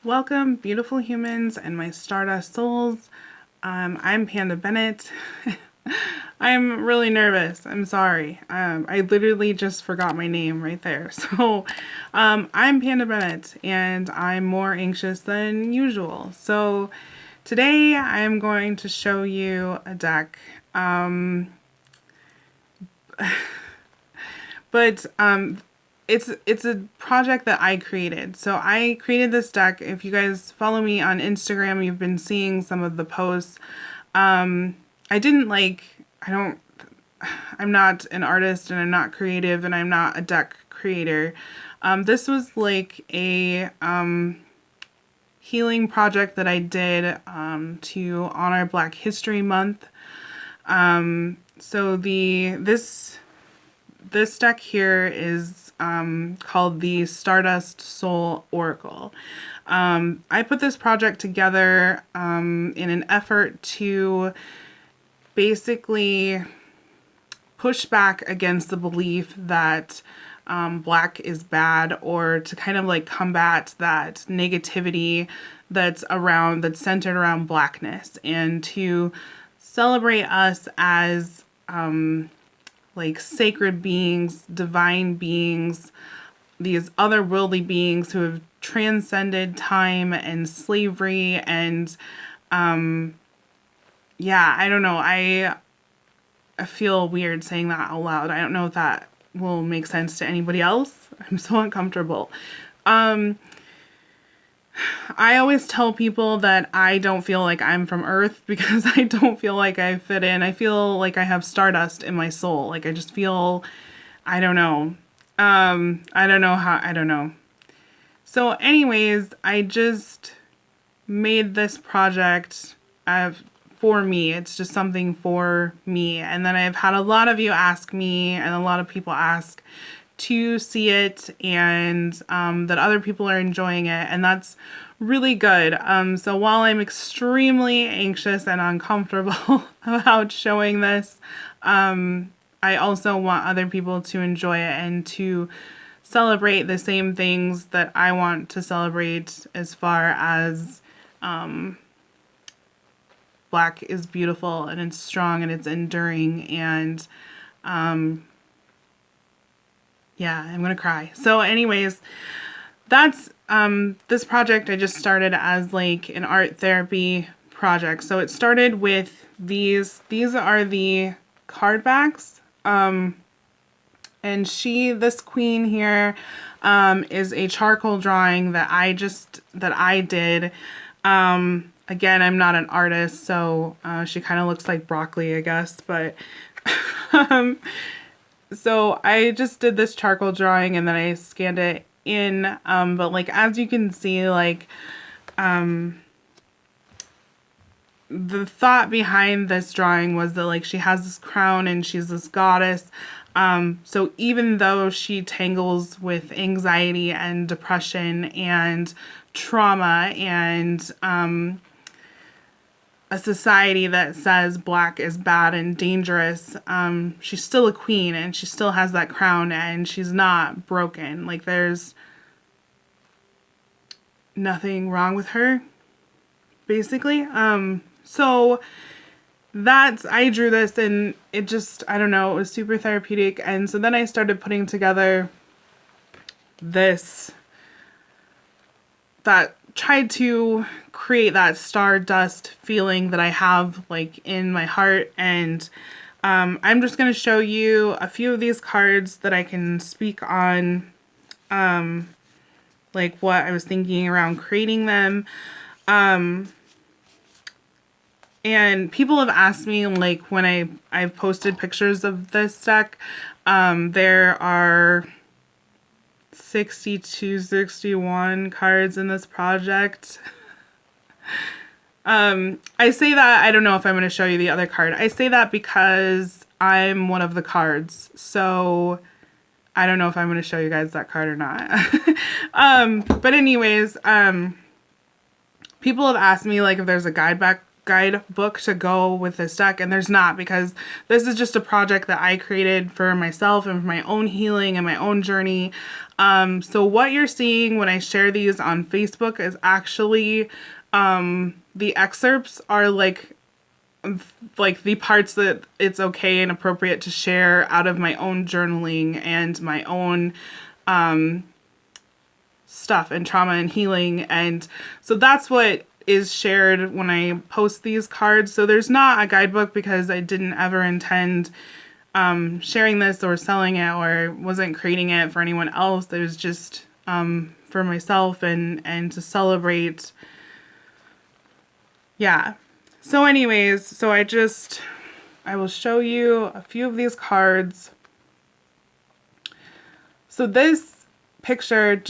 Welcome, beautiful humans and my Stardust souls. I'm Panda Bennett. I'm really nervous. I'm sorry. I literally just forgot my name right there. So I'm Panda Bennett and I'm more anxious than usual. So today I'm going to show you a deck. But it's a project that I created. So I created this deck. If you guys follow me on Instagram, you've been seeing some of the posts. I'm not an artist and I'm not creative and I'm not a deck creator. This was like a healing project that I did to honor Black History Month. So this deck here is called the Stardust Soul Oracle. I put this project together in an effort to basically push back against the belief that Black is bad, or to kind of like combat that negativity that's centered around Blackness, and to celebrate us as like sacred beings, divine beings, these otherworldly beings who have transcended time and slavery. And yeah, I don't know. I feel weird saying that out loud. I don't know if that will make sense to anybody else. I'm so uncomfortable. I always tell people that I don't feel like I'm from Earth because I don't feel like I fit in. I feel like I have stardust in my soul. Like I just feel, I don't know. I don't know. So anyways, I just made this project for me. It's just something for me. And then I've had a lot of you ask me, and a lot of people ask to see it, and that other people are enjoying it, and that's really good. So while I'm extremely anxious and uncomfortable about showing this, I also want other people to enjoy it and to celebrate the same things that I want to celebrate, as far as Black is beautiful and it's strong and it's enduring. And yeah, I'm gonna cry. So anyways, that's this project I just started as like an art therapy project. So it started with these are the card backs. And this queen here is a charcoal drawing that I did. Again, I'm not an artist, so she kind of looks like broccoli, I guess, but so I just did this charcoal drawing and then I scanned it in, but like as you can see, like the thought behind this drawing was that like she has this crown and she's this goddess. So even though she tangles with anxiety and depression and trauma and a society that says Black is bad and dangerous, she's still a queen and she still has that crown and she's not broken. Like there's nothing wrong with her, basically. So I drew this and it just, I don't know, it was super therapeutic. And so then I started putting together this that tried to create that stardust feeling that I have like in my heart. And I'm just going to show you a few of these cards that I can speak on, like what I was thinking around creating them. And people have asked me, like, when I've posted pictures of this deck, there are 62, 61 cards in this project. I say that, I don't know if I'm going to show you the other card. I say that because I'm one of the cards. So I don't know if I'm going to show you guys that card or not. But anyways, people have asked me like if there's a guide guidebook to go with this deck, and there's not, because this is just a project that I created for myself and for my own healing and my own journey. So what you're seeing when I share these on Facebook is actually the excerpts are like the parts that it's okay and appropriate to share out of my own journaling and my own stuff and trauma and healing. And so that's what is shared when I post these cards. So there's not a guidebook, because I didn't ever intend sharing this or selling it, or wasn't creating it for anyone else. It was just for myself and to celebrate. Yeah. So anyways, so I will show you a few of these cards. So this picture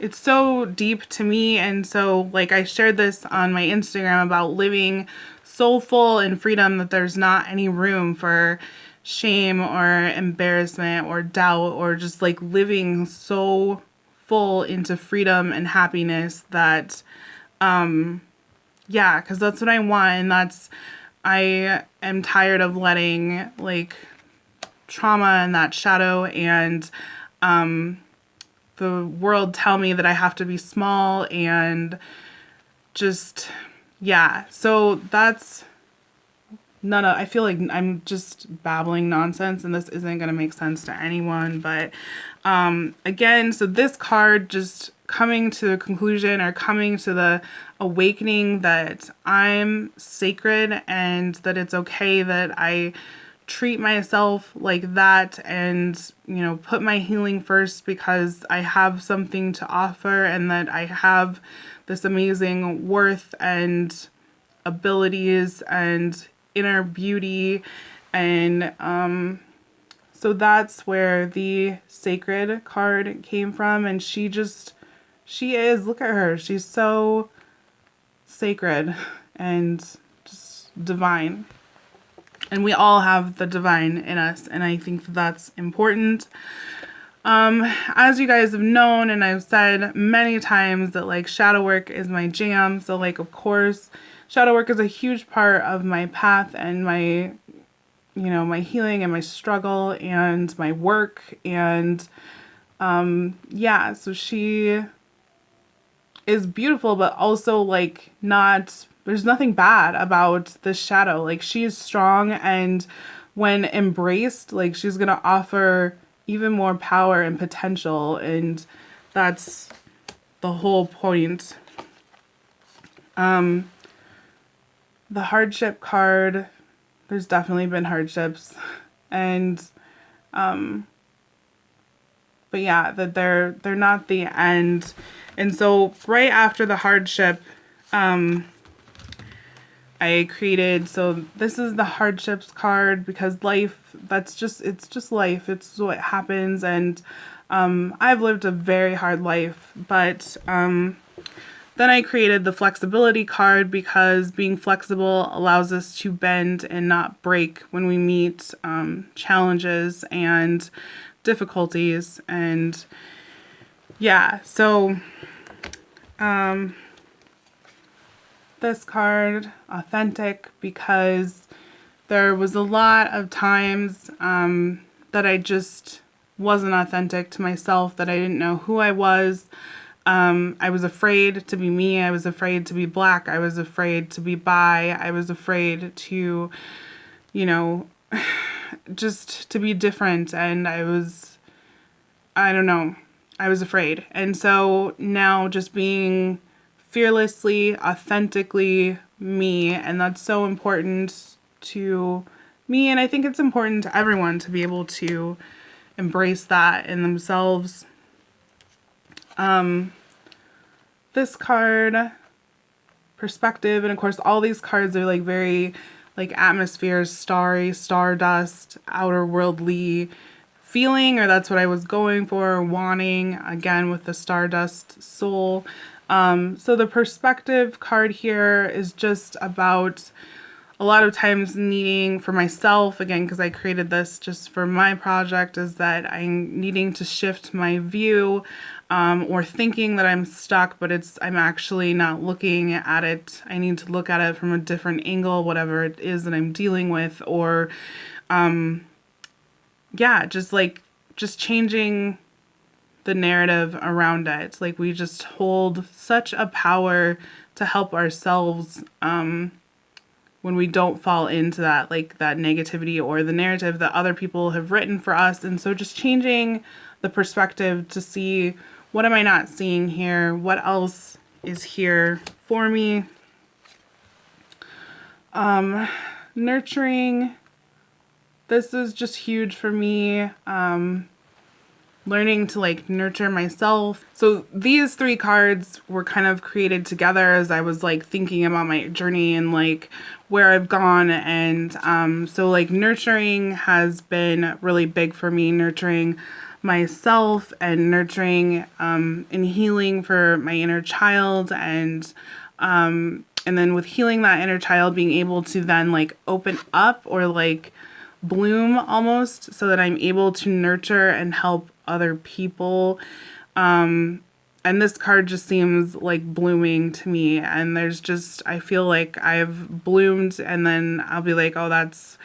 it's so deep to me, and so like I shared this on my Instagram about living soulful in freedom, that there's not any room for shame or embarrassment or doubt, or just like living so full into freedom and happiness that yeah, because that's what I want, and I am tired of letting like trauma and that shadow and the world tell me that I have to be small, and just, yeah. So that's I feel like I'm just babbling nonsense, and this isn't going to make sense to anyone. But again, so this card just coming to the conclusion, or coming to the awakening that I'm sacred, and that it's okay that I treat myself like that, and put my healing first, because I have something to offer, and that I have this amazing worth and abilities and inner beauty. And so that's where the sacred card came from. And she is, look at her, she's so sacred and just divine. And we all have the divine in us, and I think that's important. As you guys have known, and I've said many times, that like shadow work is my jam. So like, of course, shadow work is a huge part of my path and my, my healing and my struggle and my work. And yeah, so she is beautiful, but also like there's nothing bad about this shadow. Like, she is strong, and when embraced, like, she's gonna offer even more power and potential, and that's the whole point. The hardship card, there's definitely been hardships, and but yeah, that they're not the end. And so right after the hardship, I created, so this is the hardships card, because life, it's just life. It's what happens. And I've lived a very hard life, but then I created the flexibility card, because being flexible allows us to bend and not break when we meet challenges and difficulties. And yeah, so this card, authentic, because there was a lot of times that I just wasn't authentic to myself, that I didn't know who I was. I was afraid to be me. I was afraid to be Black. I was afraid to be bi. I was afraid to, just to be different. And I don't know, I was afraid. And so now just being fearlessly, authentically me, and that's so important to me, and I think it's important to everyone to be able to embrace that in themselves. This card, perspective, and of course all these cards are like very like atmospheres, starry, stardust, outer worldly feeling, or that's what I was going for, wanting, again with the Stardust Soul. So the perspective card here is just about a lot of times needing, for myself, again, because I created this just for my project, is that I'm needing to shift my view or thinking that I'm stuck, but I'm actually not looking at it. I need to look at it from a different angle, whatever it is that I'm dealing with, or yeah, just changing the narrative around it. Like, we just hold such a power to help ourselves when we don't fall into that, like, that negativity or the narrative that other people have written for us. And so just changing the perspective to see, what am I not seeing here? What else is here for me? Nurturing. This is just huge for me. Learning to, like, nurture myself. So these 3 cards were kind of created together as I was, like, thinking about my journey and, like, where I've gone. And so, like, nurturing has been really big for me, nurturing myself and nurturing and healing for my inner child. And then with healing that inner child, being able to then, like, open up or, like, bloom almost, so that I'm able to nurture and help other people. And this card just seems like blooming to me, and there's just, I feel like I've bloomed, and then I'll be like, oh, that's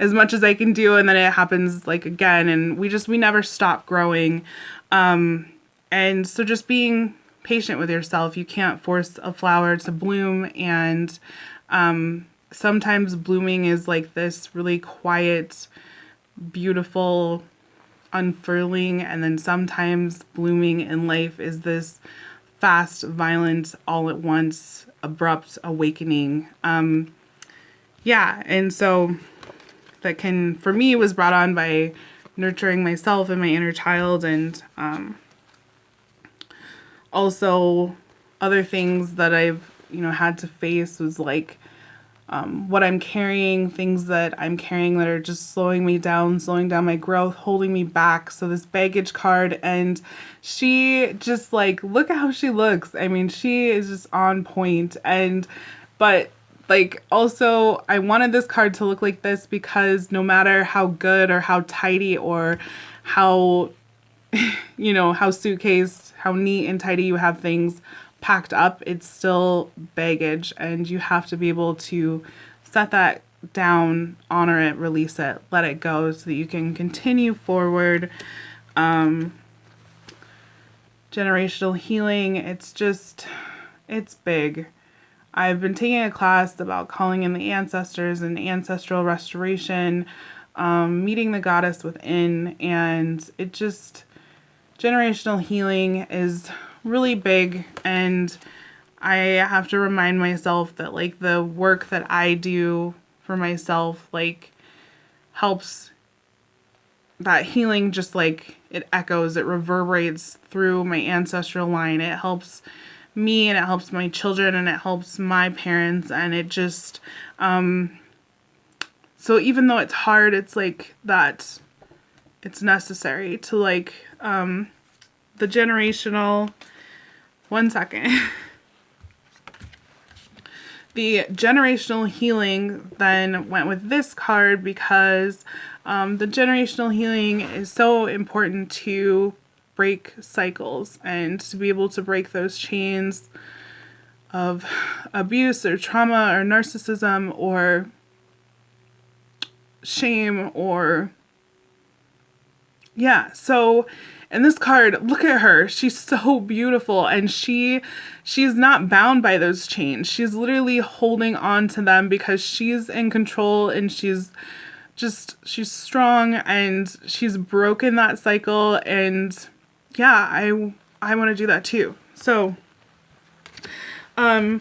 as much as I can do, and then it happens, like, again, and we never stop growing. And so just being patient with yourself. You can't force a flower to bloom, and sometimes blooming is like this really quiet, beautiful unfurling, and then sometimes blooming in life is this fast, violent, all at once, abrupt awakening. Yeah, and so that can, for me, was brought on by nurturing myself and my inner child, and also other things that I've, had to face was like what I'm carrying, things that I'm carrying that are just slowing me down, slowing down my growth, holding me back. So this baggage card, and she just, like, look at how she looks. I mean, she is just on point. But like, also, I wanted this card to look like this because no matter how good or how tidy or how, how suitcase, how neat and tidy you have things packed up, it's still baggage, and you have to be able to set that down, honor it, release it, let it go, so that you can continue forward. Generational healing, it's big. I've been taking a class about calling in the ancestors and ancestral restoration, meeting the goddess within, and generational healing is really big, and I have to remind myself that, like, the work that I do for myself, like, helps that healing, just like it echoes, it reverberates through my ancestral line. It helps me, and it helps my children, and it helps my parents, and it just so even though it's hard, it's like that it's necessary to, like, the generational, one second. The generational healing then went with this card because the generational healing is so important to break cycles and to be able to break those chains of abuse or trauma or narcissism or shame or, yeah. So, and this card, look at her. She's so beautiful, and she's not bound by those chains. She's literally holding on to them because she's in control, and she's strong, and she's broken that cycle. And yeah, I want to do that too. So, I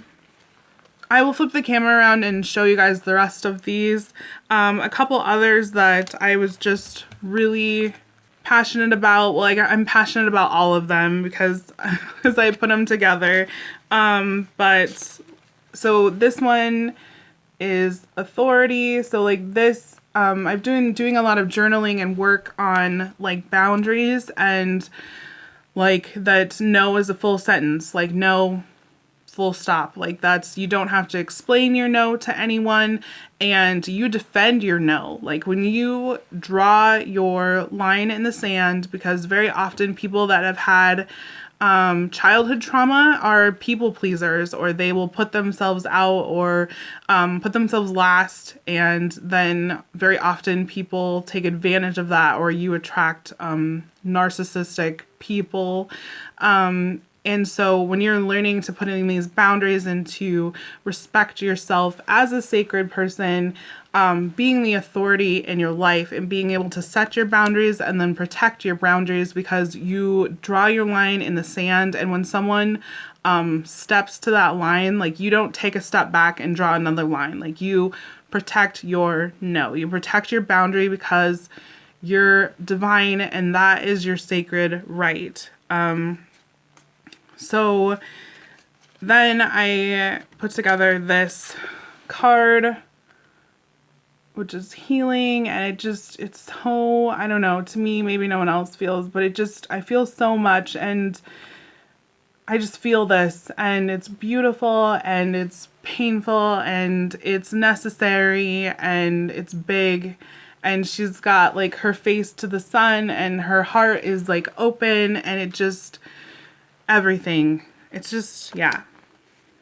will flip the camera around and show you guys the rest of these. A couple others that I was just really passionate about. Well, like, I'm passionate about all of them because I put them together. But so this one is authority. So, like, this, I've doing a lot of journaling and work on, like, boundaries, and like that no is a full sentence, like no full stop. Like, that's, you don't have to explain your no to anyone, and you defend your no. Like, when you draw your line in the sand, because very often people that have had childhood trauma are people pleasers, or they will put themselves out, or put themselves last, and then very often people take advantage of that, or you attract narcissistic people. And so when you're learning to put in these boundaries and to respect yourself as a sacred person, being the authority in your life and being able to set your boundaries and then protect your boundaries, because you draw your line in the sand, and when someone steps to that line, like, you don't take a step back and draw another line. Like, you protect you protect your boundary, because you're divine and that is your sacred right. So then I put together this card, which is healing, and it's so, I don't know, to me, maybe no one else feels, but I feel so much, and I just feel this, and it's beautiful, and it's painful, and it's necessary, and it's big, and she's got like her face to the sun, and her heart is like open, and it just, everything. It's just, yeah.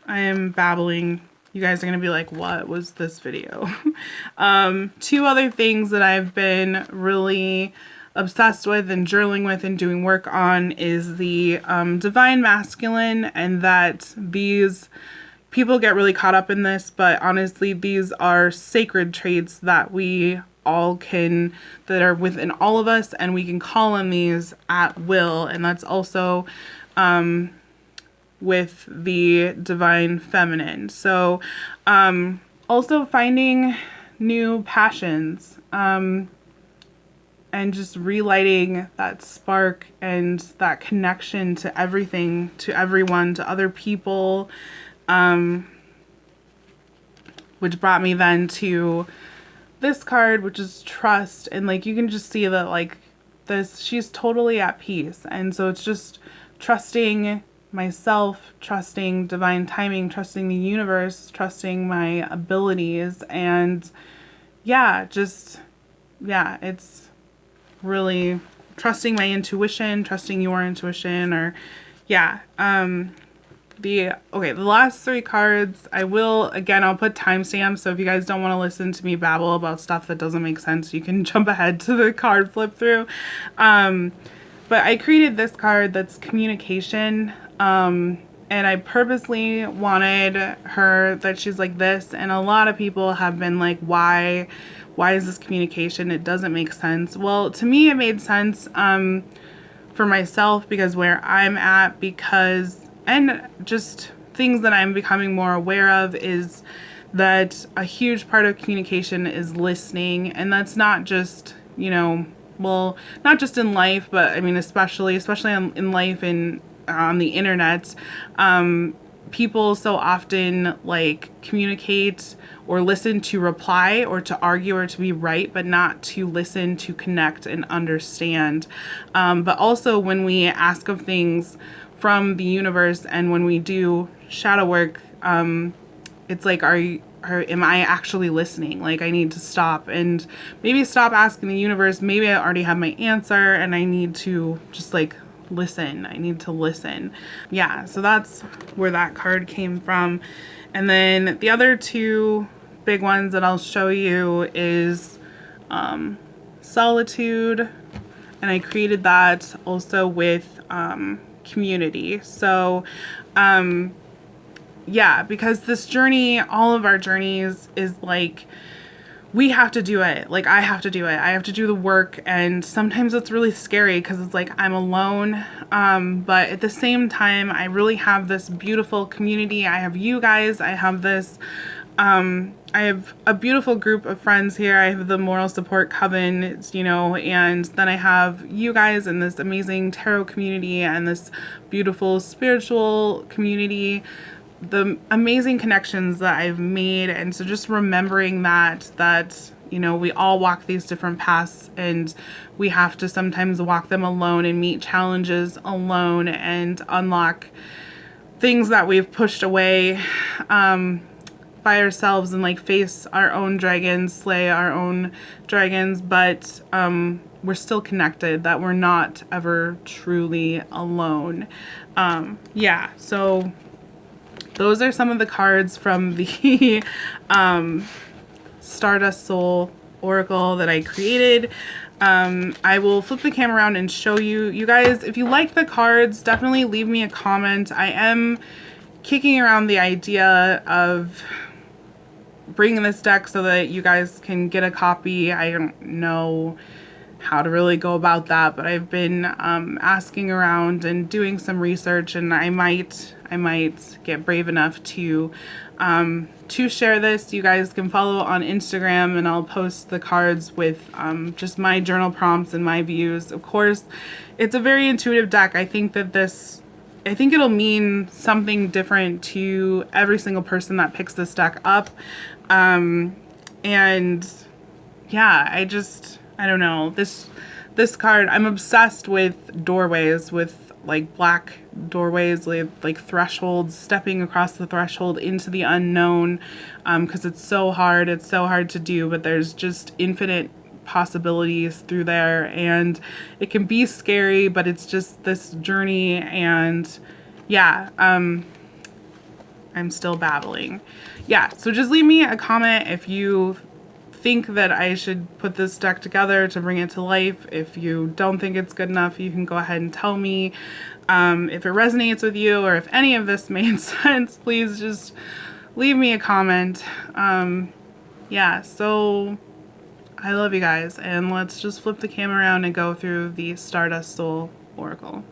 I am babbling. You guys are going to be like, what was this video? Two other things that I've been really obsessed with and journaling with and doing work on is the divine masculine, and that these people get really caught up in this, but honestly, these are sacred traits that we all can, that are within all of us, and we can call on these at will. And that's also with the divine feminine. So also finding new passions, and just relighting that spark and that connection to everything, to everyone, to other people, which brought me then to this card, which is trust. And like, you can just see that like this, she's totally at peace. And so it's just trusting myself, trusting divine timing, trusting the universe, trusting my abilities, and it's really trusting my intuition, trusting your intuition, or the last three cards, I'll put timestamps, so if you guys don't want to listen to me babble about stuff that doesn't make sense, you can jump ahead to the card flip through. But I created this card that's communication, and I purposely wanted her that she's like this, and a lot of people have been like, why is this communication? It doesn't make sense. Well, to me it made sense for myself, because where I'm at, and just things that I'm becoming more aware of is that a huge part of communication is listening, and that's not just, not just in life, but I mean, especially in life and on the internet, people so often like communicate or listen to reply or to argue or to be right, but not to listen, to connect and understand. But also when we ask of things from the universe and when we do shadow work, it's like, am I actually listening? Like, I need to stop and maybe stop asking the universe. Maybe I already have my answer and I need to just like listen. I need to listen. Yeah, so that's where that card came from. And then the other two big ones that I'll show you is solitude. And I created that also with community. So because this journey, all of our journeys, is like, we have to do it. Like, I have to do it. I have to do the work. And sometimes it's really scary because it's like I'm alone. But at the same time, I really have this beautiful community. I have you guys. I have this, I have a beautiful group of friends here. I have the Moral Support Coven, and then I have you guys in this amazing tarot community and this beautiful spiritual community, the amazing connections that I've made. And so just remembering that we all walk these different paths, and we have to sometimes walk them alone and meet challenges alone and unlock things that we've pushed away. by ourselves and like face our own dragons, slay our own dragons, but we're still connected, that we're not ever truly alone. Yeah, so those are some of the cards from the Stardust Soul Oracle that I created. I will flip the camera around and show you. You guys, if you like the cards, definitely leave me a comment. I am kicking around the idea of bringing this deck so that you guys can get a copy. I don't know how to really go about that, but I've been asking around and doing some research, and I might get brave enough to share this. You guys can follow on Instagram, and I'll post the cards with just my journal prompts and my views. Of course, it's a very intuitive deck. I think it'll mean something different to every single person that picks this deck up. And yeah, I don't know. This card, I'm obsessed with doorways, with like black doorways, like thresholds, stepping across the threshold into the unknown, because it's so hard to do, but there's just infinite possibilities through there, and it can be scary, but it's just this journey. And yeah, I'm still babbling. Yeah, so just leave me a comment if you think that I should put this deck together to bring it to life. If you don't think it's good enough, you can go ahead and tell me. If it resonates with you, or if any of this made sense, please just leave me a comment. Yeah, so I love you guys, and let's just flip the camera around and go through the Stardust Soul Oracle.